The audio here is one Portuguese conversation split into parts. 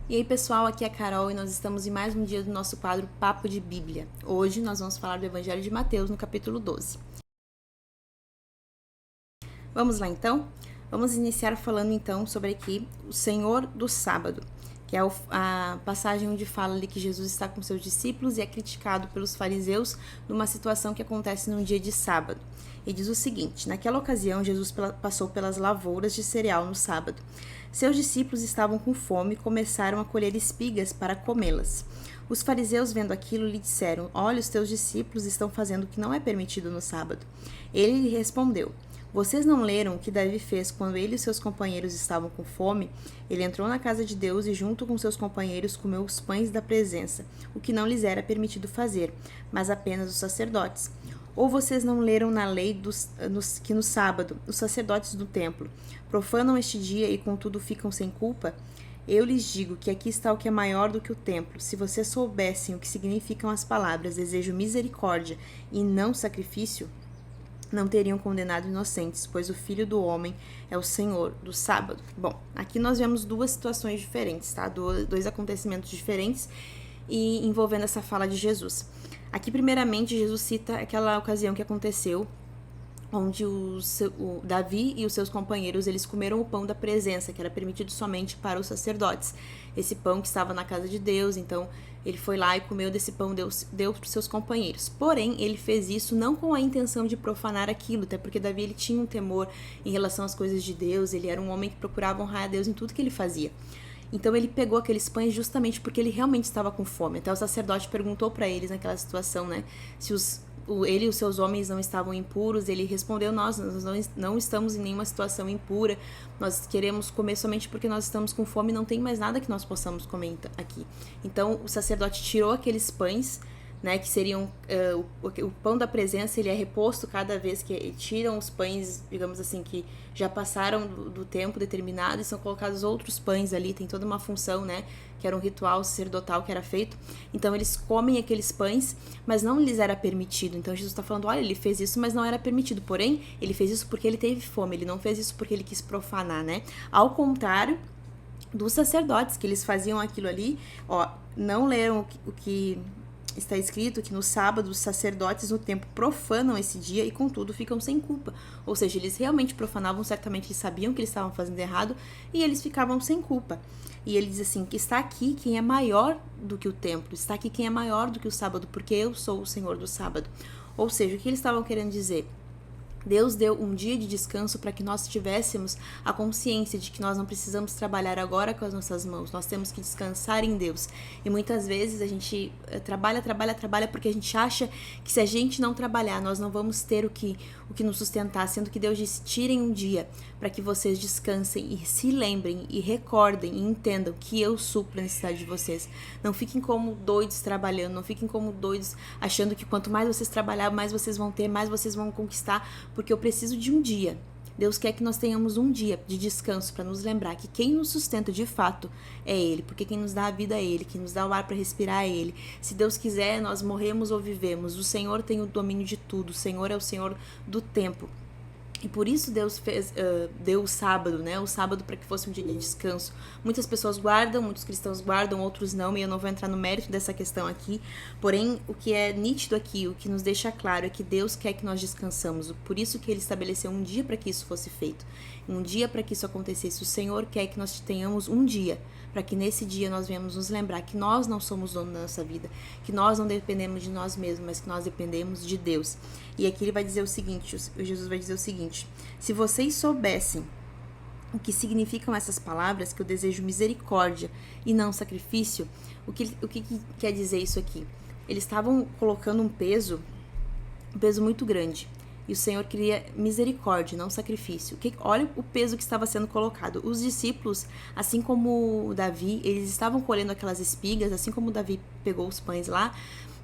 E aí pessoal, aqui é a Carol e nós estamos em mais um dia do nosso quadro Papo de Bíblia. Hoje nós vamos falar do Evangelho de Mateus no capítulo 12. Vamos lá então? Vamos iniciar falando então sobre aqui o Senhor do Sábado, que é a passagem onde fala ali que Jesus está com seus discípulos e é criticado pelos fariseus numa situação que acontece num dia de sábado. E diz o seguinte: naquela ocasião Jesus passou pelas lavouras de cereal no sábado. Seus discípulos estavam com fome e começaram a colher espigas para comê-las. Os fariseus, vendo aquilo, lhe disseram: olha, os teus discípulos estão fazendo o que não é permitido no sábado. Ele lhe respondeu: vocês não leram o que Davi fez quando ele e seus companheiros estavam com fome? Ele entrou na casa de Deus e, junto com seus companheiros, comeu os pães da presença, o que não lhes era permitido fazer, mas apenas os sacerdotes. Ou vocês não leram na lei que no sábado os sacerdotes do templo profanam este dia e contudo ficam sem culpa? Eu lhes digo que aqui está o que é maior do que o templo. Se vocês soubessem o que significam as palavras desejo misericórdia e não sacrifício, não teriam condenado inocentes, pois o Filho do Homem é o Senhor do sábado. Bom, aqui nós vemos duas situações diferentes, tá? Dois acontecimentos diferentes e envolvendo essa fala de Jesus. Aqui, primeiramente, Jesus cita aquela ocasião que aconteceu onde o Davi e os seus companheiros, eles comeram o pão da presença, que era permitido somente para os sacerdotes. Esse pão que estava na casa de Deus, então ele foi lá e comeu desse pão, deu para os seus companheiros. Porém, ele fez isso não com a intenção de profanar aquilo, até porque Davi ele tinha um temor em relação às coisas de Deus, ele era um homem que procurava honrar a Deus em tudo que ele fazia. Então ele pegou aqueles pães justamente porque ele realmente estava com fome. Até o sacerdote perguntou para eles naquela situação, né, se ele e os seus homens não estavam impuros. Ele respondeu: nós não estamos em nenhuma situação impura, nós queremos comer somente porque nós estamos com fome e não tem mais nada que nós possamos comer aqui. Então o sacerdote tirou aqueles pães, né, que seriam o pão da presença. Ele é reposto cada vez que tiram os pães, digamos assim, que já passaram do tempo determinado, e são colocados outros pães ali. Tem toda uma função, né, que era um ritual sacerdotal que era feito. Então eles comem aqueles pães, mas não lhes era permitido. Então Jesus está falando: olha, ele fez isso, mas não era permitido. Porém, ele fez isso porque ele teve fome, ele não fez isso porque ele quis profanar, né? Ao contrário dos sacerdotes, que eles faziam aquilo ali, ó, não leram o que está escrito que no sábado os sacerdotes no templo profanam esse dia e contudo ficam sem culpa. Ou seja, eles realmente profanavam, certamente eles sabiam que eles estavam fazendo errado e eles ficavam sem culpa. E ele diz assim, que está aqui quem é maior do que o templo, está aqui quem é maior do que o sábado, porque eu sou o Senhor do sábado. Ou seja, o que eles estavam querendo dizer? Deus deu um dia de descanso para que nós tivéssemos a consciência de que nós não precisamos trabalhar agora com as nossas mãos, nós temos que descansar em Deus. E muitas vezes a gente trabalha porque a gente acha que se a gente não trabalhar, nós não vamos ter o que nos sustentar, sendo que Deus disse: tirem um dia para que vocês descansem e se lembrem e recordem e entendam que eu supro a necessidade de vocês. Não fiquem como doidos trabalhando, não fiquem como doidos achando que quanto mais vocês trabalhar, mais vocês vão ter, mais vocês vão conquistar, porque eu preciso de um dia. Deus quer que nós tenhamos um dia de descanso para nos lembrar que quem nos sustenta de fato é Ele, porque quem nos dá a vida é Ele, quem nos dá o ar para respirar é Ele. Se Deus quiser, nós morremos ou vivemos. O Senhor tem o domínio de tudo, o Senhor é o Senhor do tempo. E por isso Deus deu o sábado, né? O sábado para que fosse um dia de descanso. Muitas pessoas guardam, muitos cristãos guardam, outros não, e eu não vou entrar no mérito dessa questão aqui. Porém, o que é nítido aqui, o que nos deixa claro é que Deus quer que nós descansamos. Por isso que Ele estabeleceu um dia para que isso fosse feito. Um dia para que isso acontecesse. O Senhor quer que nós tenhamos um dia, para que nesse dia nós venhamos nos lembrar que nós não somos dono da nossa vida, que nós não dependemos de nós mesmos, mas que nós dependemos de Deus. E aqui ele vai dizer o seguinte, Jesus vai dizer o seguinte: se vocês soubessem o que significam essas palavras, que eu desejo misericórdia e não sacrifício, o que quer dizer isso aqui? Eles estavam colocando um peso muito grande. E o Senhor queria misericórdia, não sacrifício. Olha o peso que estava sendo colocado. Os discípulos, assim como Davi, eles estavam colhendo aquelas espigas, assim como Davi pegou os pães lá.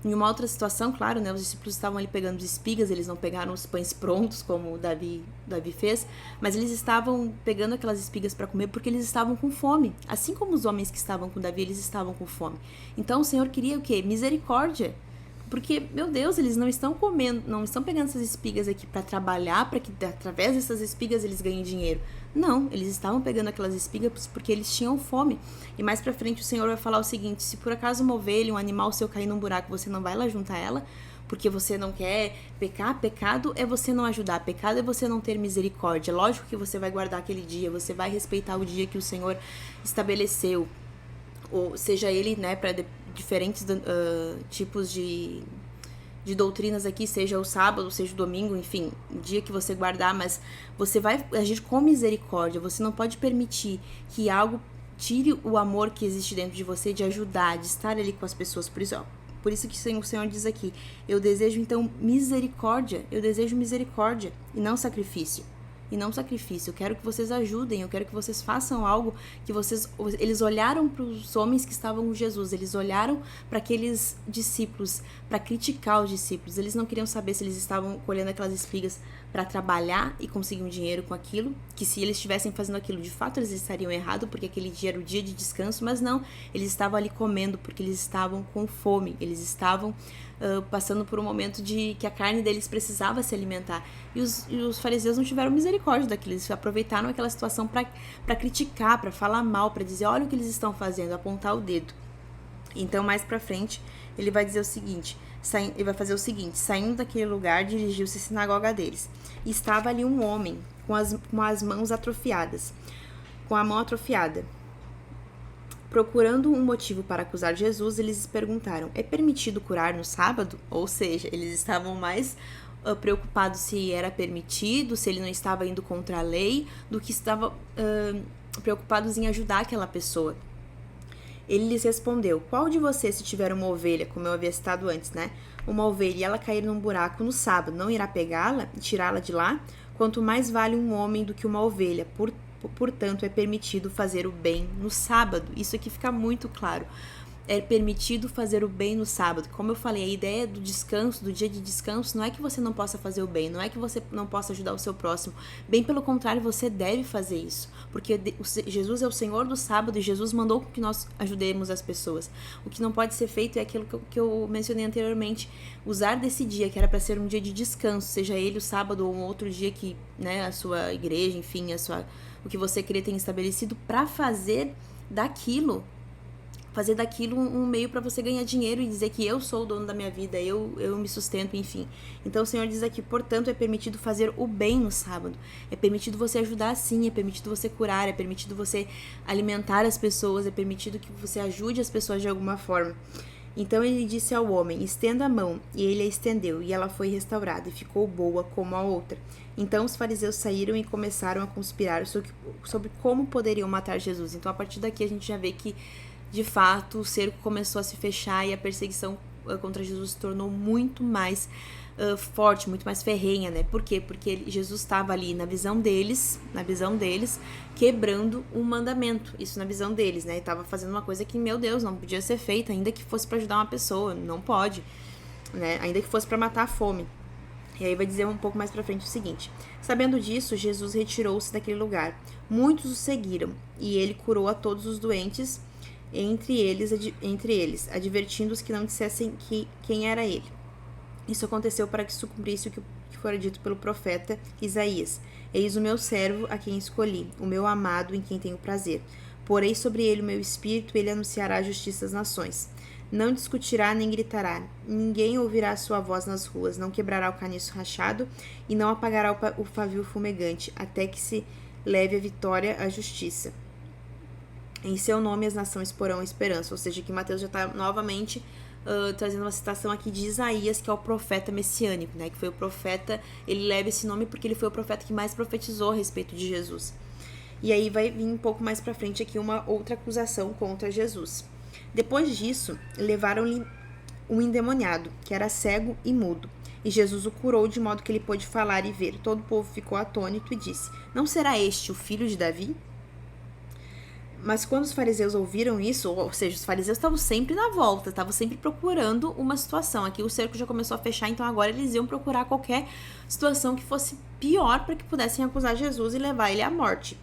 Em uma outra situação, claro, né, os discípulos estavam ali pegando as espigas, eles não pegaram os pães prontos, como Davi fez, mas eles estavam pegando aquelas espigas para comer porque eles estavam com fome. Assim como os homens que estavam com Davi, eles estavam com fome. Então o Senhor queria o quê? Misericórdia. Porque, meu Deus, eles não estão comendo, não estão pegando essas espigas aqui para trabalhar, para que através dessas espigas eles ganhem dinheiro. Não, eles estavam pegando aquelas espigas porque eles tinham fome. E mais pra frente o Senhor vai falar o seguinte: se por acaso uma ovelha, um animal seu cair num buraco, você não vai lá juntar ela, porque você não quer pecar. Pecado é você não ajudar, pecado é você não ter misericórdia. Lógico que você vai guardar aquele dia, você vai respeitar o dia que o Senhor estabeleceu, ou seja ele, né, para diferentes tipos de doutrinas aqui, seja o sábado, seja o domingo, enfim, o dia que você guardar, mas você vai agir com misericórdia. Você não pode permitir que algo tire o amor que existe dentro de você, de ajudar, de estar ali com as pessoas. Por isso que o Senhor diz aqui: eu desejo então misericórdia, eu desejo misericórdia e não sacrifício. E não sacrifício. Eu quero que vocês ajudem, eu quero que vocês façam algo que eles olharam para os homens que estavam com Jesus, eles olharam para aqueles discípulos, para criticar os discípulos. Eles não queriam saber se eles estavam colhendo aquelas espigas para trabalhar e conseguir um dinheiro com aquilo, que se eles estivessem fazendo aquilo, de fato eles estariam errados, porque aquele dia era o dia de descanso, mas não, eles estavam ali comendo porque eles estavam com fome, eles estavam passando por um momento de que a carne deles precisava se alimentar. E os fariseus não tiveram misericórdia daquilo, eles aproveitaram aquela situação para criticar, para falar mal, para dizer: olha o que eles estão fazendo, apontar o dedo. Então, mais pra frente, ele vai dizer o seguinte, ele vai fazer o seguinte: saindo daquele lugar, dirigiu-se à sinagoga deles. E estava ali um homem com as mãos atrofiadas, com a mão atrofiada. Procurando um motivo para acusar Jesus, eles perguntaram: é permitido curar no sábado? Ou seja, eles estavam mais preocupados se era permitido, se ele não estava indo contra a lei, do que estavam preocupados em ajudar aquela pessoa. Ele lhes respondeu: qual de vocês, se tiver uma ovelha, como eu havia citado antes, né? Uma ovelha e ela cair num buraco no sábado, não irá pegá-la e tirá-la de lá? Quanto mais vale um homem do que uma ovelha, portanto, é permitido fazer o bem no sábado. Isso aqui fica muito claro. É permitido fazer o bem no sábado. Como eu falei, a ideia do descanso, do dia de descanso, não é que você não possa fazer o bem, não é que você não possa ajudar o seu próximo. Bem pelo contrário, você deve fazer isso. Porque Jesus é o Senhor do sábado e Jesus mandou que nós ajudemos as pessoas. O que não pode ser feito é aquilo que eu mencionei anteriormente. Usar desse dia, que era para ser um dia de descanso, seja ele o sábado ou um outro dia que, né, a sua igreja, enfim, o que você queria ter estabelecido, para fazer daquilo um meio para você ganhar dinheiro e dizer que eu sou o dono da minha vida, eu me sustento, enfim. Então o Senhor diz aqui: portanto, é permitido fazer o bem no sábado. É permitido você ajudar, sim, é permitido você curar, é permitido você alimentar as pessoas, é permitido que você ajude as pessoas de alguma forma. Então ele disse ao homem: estenda a mão. E ele a estendeu, e ela foi restaurada, e ficou boa como a outra. Então os fariseus saíram e começaram a conspirar sobre como poderiam matar Jesus. Então a partir daqui a gente já vê que, de fato, o cerco começou a se fechar e a perseguição contra Jesus se tornou muito mais forte, muito mais ferrenha, né? Por quê? Porque Jesus estava ali na visão deles, quebrando um mandamento, isso na visão deles, né? Ele estava fazendo uma coisa que, meu Deus, não podia ser feita, ainda que fosse para ajudar uma pessoa, não pode, né? Ainda que fosse para matar a fome. E aí vai dizer um pouco mais pra frente o seguinte: sabendo disso, Jesus retirou-se daquele lugar. Muitos o seguiram, e ele curou a todos os doentes, entre eles, advertindo-os que não dissessem quem era ele. Isso aconteceu para que se cumprisse o que fora dito pelo profeta Isaías: eis o meu servo a quem escolhi, o meu amado em quem tenho prazer. Porei sobre ele o meu espírito, ele anunciará a justiça às nações. Não discutirá nem gritará, ninguém ouvirá sua voz nas ruas, não quebrará o caniço rachado e não apagará o pavio fumegante, até que se leve a vitória à justiça. Em seu nome as nações porão a esperança. Ou seja, que Mateus já está novamente trazendo uma citação aqui de Isaías, que é o profeta messiânico, né? Que foi o profeta, ele leva esse nome porque ele foi o profeta que mais profetizou a respeito de Jesus. E aí vai vir um pouco mais pra frente aqui uma outra acusação contra Jesus. Depois disso, levaram-lhe um endemoniado, que era cego e mudo. E Jesus o curou de modo que ele pôde falar e ver. Todo o povo ficou atônito e disse: não será este o filho de Davi? Mas quando os fariseus ouviram isso, ou seja, os fariseus estavam sempre na volta, estavam sempre procurando uma situação. Aqui o cerco já começou a fechar, então agora eles iam procurar qualquer situação que fosse pior para que pudessem acusar Jesus e levar ele à morte.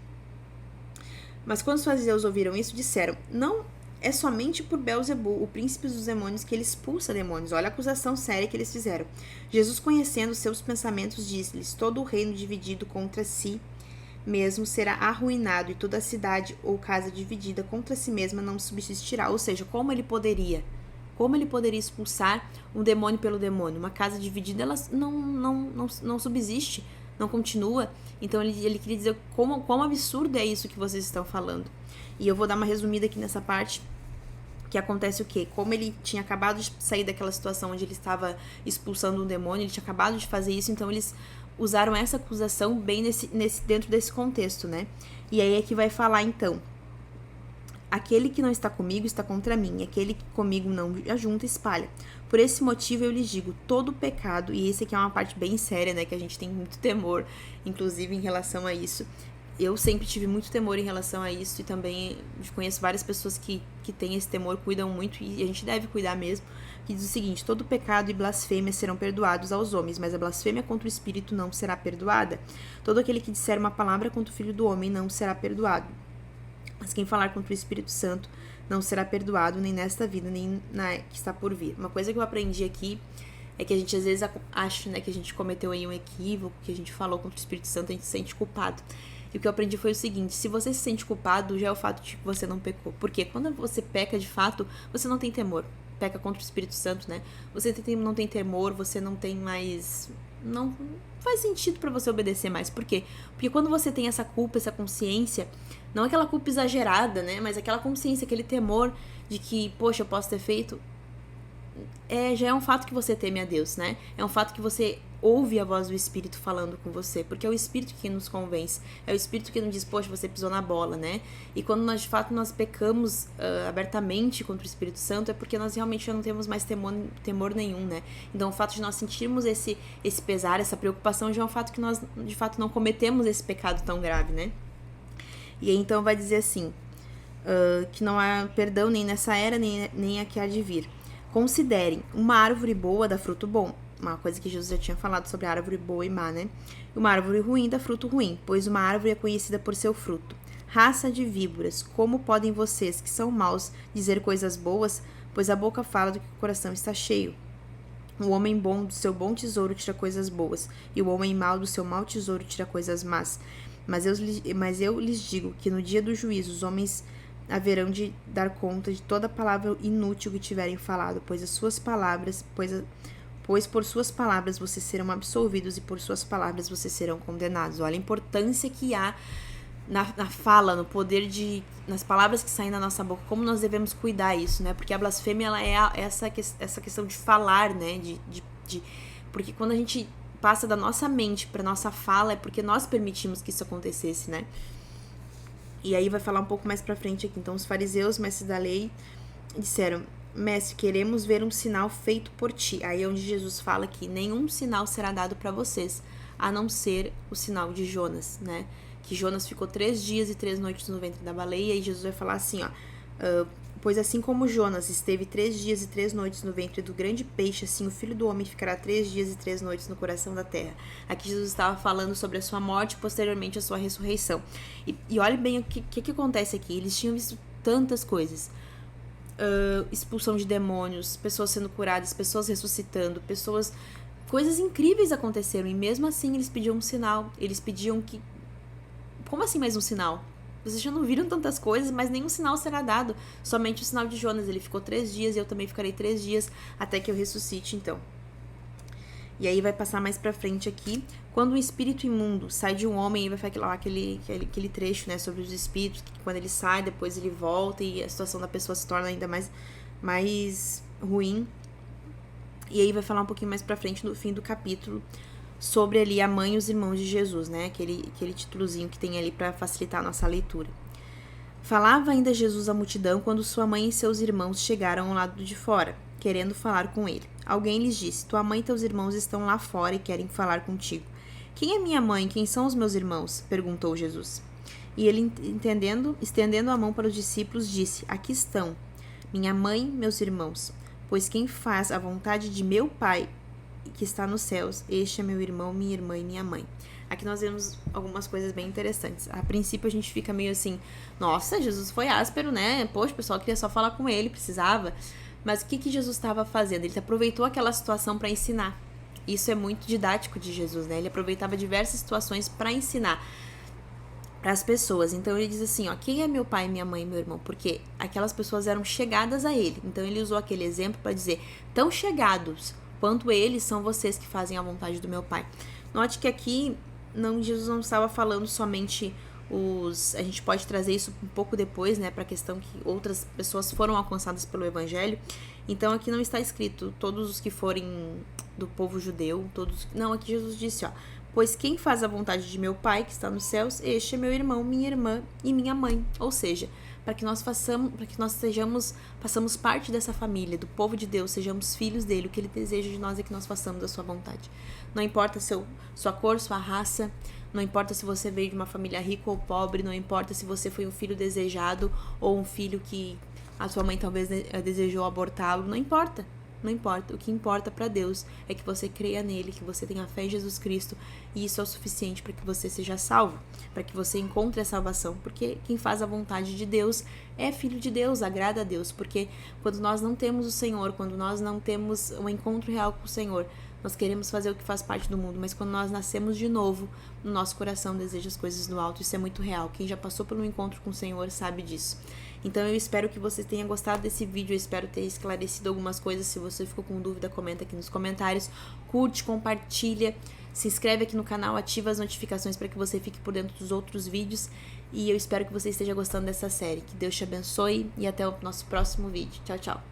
Mas quando os fariseus ouviram isso, disseram: não é somente por Beelzebul, o príncipe dos demônios, que ele expulsa demônios. Olha a acusação séria que eles fizeram. Jesus, conhecendo seus pensamentos, disse-lhes: todo o reino dividido contra si mesmo será arruinado, e toda a cidade ou casa dividida contra si mesma não subsistirá. Ou seja, como ele poderia expulsar um demônio pelo demônio? Uma casa dividida, ela não subsiste, não continua. Então ele queria dizer quão absurdo é isso que vocês estão falando. E eu vou dar uma resumida aqui nessa parte, que acontece o quê? Como ele tinha acabado de sair daquela situação onde ele estava expulsando um demônio, ele tinha acabado de fazer isso, então eles usaram essa acusação bem dentro desse contexto, né? E aí é que vai falar, então: aquele que não está comigo está contra mim, aquele que comigo não ajunta, espalha. Por esse motivo eu lhes digo, todo pecado, e esse aqui é uma parte bem séria, né, que a gente tem muito temor, inclusive em relação a isso. Eu sempre tive muito temor em relação a isso, e também conheço várias pessoas que têm esse temor, cuidam muito, e a gente deve cuidar mesmo, que diz o seguinte: todo pecado e blasfêmia serão perdoados aos homens, mas a blasfêmia contra o Espírito não será perdoada. Todo aquele que disser uma palavra contra o Filho do Homem não será perdoado. Mas quem falar contra o Espírito Santo não será perdoado, nem nesta vida, nem na que está por vir. Uma coisa que eu aprendi aqui é que a gente às vezes acha, né, que a gente cometeu aí um equívoco, que a gente falou contra o Espírito Santo, a gente se sente culpado. E o que eu aprendi foi o seguinte: se você se sente culpado, já é o fato de que você não pecou. Porque quando você peca de fato, você não tem temor. Peca contra o Espírito Santo, né? Você não tem temor, você não tem mais... Não faz sentido pra você obedecer mais. Por quê? Porque quando você tem essa culpa, essa consciência, não aquela culpa exagerada, né? Mas aquela consciência, aquele temor de que, poxa, eu posso ter feito... já é um fato que você teme a Deus, né? É um fato que você ouve a voz do Espírito falando com você, porque é o Espírito que nos convence, é o Espírito que nos diz, poxa, você pisou na bola, né? E quando nós, de fato, nós pecamos abertamente contra o Espírito Santo, é porque nós realmente já não temos mais temor nenhum, né? Então, o fato de nós sentirmos esse pesar, essa preocupação, já é um fato que nós, de fato, não cometemos esse pecado tão grave, né? E aí, então, vai dizer assim, que não há perdão nem nessa era, nem a que há de vir. Considerem uma árvore boa dá fruto bom. Uma coisa que Jesus já tinha falado sobre a árvore boa e má, né? Uma árvore ruim dá fruto ruim, pois uma árvore é conhecida por seu fruto. Raça de víboras, como podem vocês, que são maus, dizer coisas boas? Pois a boca fala do que o coração está cheio. O homem bom do seu bom tesouro tira coisas boas, e o homem mau do seu mau tesouro tira coisas más. Mas eu lhes digo que no dia do juízo os homens haverão de dar conta de toda palavra inútil que tiverem falado, pois por suas palavras vocês serão absolvidos e por suas palavras vocês serão condenados. Olha a importância que há na fala, no poder nas palavras que saem da nossa boca, como nós devemos cuidar isso, né? Porque a blasfêmia, ela é essa questão de falar, né? Porque quando a gente passa da nossa mente para nossa fala, é porque nós permitimos que isso acontecesse, né? E aí vai falar um pouco mais pra frente aqui. Então, os fariseus, mestres da lei, disseram: Mestre, queremos ver um sinal feito por ti. Aí é onde Jesus fala que nenhum sinal será dado para vocês, a não ser o sinal de Jonas, né? Que Jonas ficou 3 dias e 3 noites no ventre da baleia, e Jesus vai falar assim, ó: pois assim como Jonas esteve 3 dias e 3 noites no ventre do grande peixe, assim o Filho do Homem ficará 3 dias e 3 noites no coração da terra. Aqui Jesus estava falando sobre a sua morte e posteriormente a sua ressurreição. E olhe bem o que acontece aqui. Eles tinham visto tantas coisas. Expulsão de demônios, pessoas sendo curadas, pessoas ressuscitando, coisas incríveis aconteceram, e mesmo assim eles pediam um sinal. Eles pediam que... Como assim mais um sinal? Vocês já não viram tantas coisas, mas nenhum sinal será dado, somente o sinal de Jonas. Ele ficou 3 dias e eu também ficarei 3 dias até que eu ressuscite, então. E aí vai passar mais pra frente aqui. Quando um espírito imundo sai de um homem, aí vai falar aquele trecho, né, sobre os espíritos, que quando ele sai, depois ele volta e a situação da pessoa se torna ainda mais ruim. E aí vai falar um pouquinho mais pra frente, no fim do capítulo, sobre ali a mãe e os irmãos de Jesus, né, aquele títulozinho que tem ali pra facilitar a nossa leitura. Falava ainda Jesus à multidão quando sua mãe e seus irmãos chegaram ao lado de fora, querendo falar com ele. Alguém lhes disse: tua mãe e teus irmãos estão lá fora e querem falar contigo. Quem é minha mãe? Quem são os meus irmãos? Perguntou Jesus. E ele, estendendo a mão para os discípulos, disse: aqui estão, minha mãe e meus irmãos. Pois quem faz a vontade de meu Pai, que está nos céus, este é meu irmão, minha irmã e minha mãe. Aqui nós vemos algumas coisas bem interessantes. A princípio a gente fica meio assim, nossa, Jesus foi áspero, né? Poxa, o pessoal queria só falar com ele, precisava. Mas o que Jesus estava fazendo? Ele aproveitou aquela situação para ensinar. Isso é muito didático de Jesus, né? Ele aproveitava diversas situações para ensinar para as pessoas. Então ele diz assim, ó, quem é meu pai, minha mãe e meu irmão? Porque aquelas pessoas eram chegadas a ele. Então ele usou aquele exemplo para dizer, tão chegados quanto eles são vocês que fazem a vontade do meu pai. Note que aqui Jesus não estava falando somente a gente pode trazer isso um pouco depois, né, para a questão que outras pessoas foram alcançadas pelo evangelho. Então aqui não está escrito todos os que forem do povo judeu, não, aqui Jesus disse, ó, pois quem faz a vontade de meu pai que está nos céus, este é meu irmão, minha irmã e minha mãe. Ou seja, para que nós façamos parte dessa família, do povo de Deus, sejamos filhos dele, o que ele deseja de nós é que nós façamos a sua vontade. Não importa sua cor, sua raça, não importa se você veio de uma família rica ou pobre, não importa se você foi um filho desejado ou um filho que a sua mãe talvez desejou abortá-lo, não importa. Não importa, o que importa para Deus é que você creia nele, que você tenha fé em Jesus Cristo, e isso é o suficiente para que você seja salvo, para que você encontre a salvação, porque quem faz a vontade de Deus é filho de Deus, agrada a Deus, porque quando nós não temos o Senhor, quando nós não temos um encontro real com o Senhor, nós queremos fazer o que faz parte do mundo, mas quando nós nascemos de novo, no nosso coração deseja as coisas do alto, isso é muito real. Quem já passou por um encontro com o Senhor sabe disso. Então eu espero que você tenha gostado desse vídeo, eu espero ter esclarecido algumas coisas. Se você ficou com dúvida, comenta aqui nos comentários, curte, compartilha, se inscreve aqui no canal, ativa as notificações para que você fique por dentro dos outros vídeos, e eu espero que você esteja gostando dessa série. Que Deus te abençoe e até o nosso próximo vídeo. Tchau, tchau!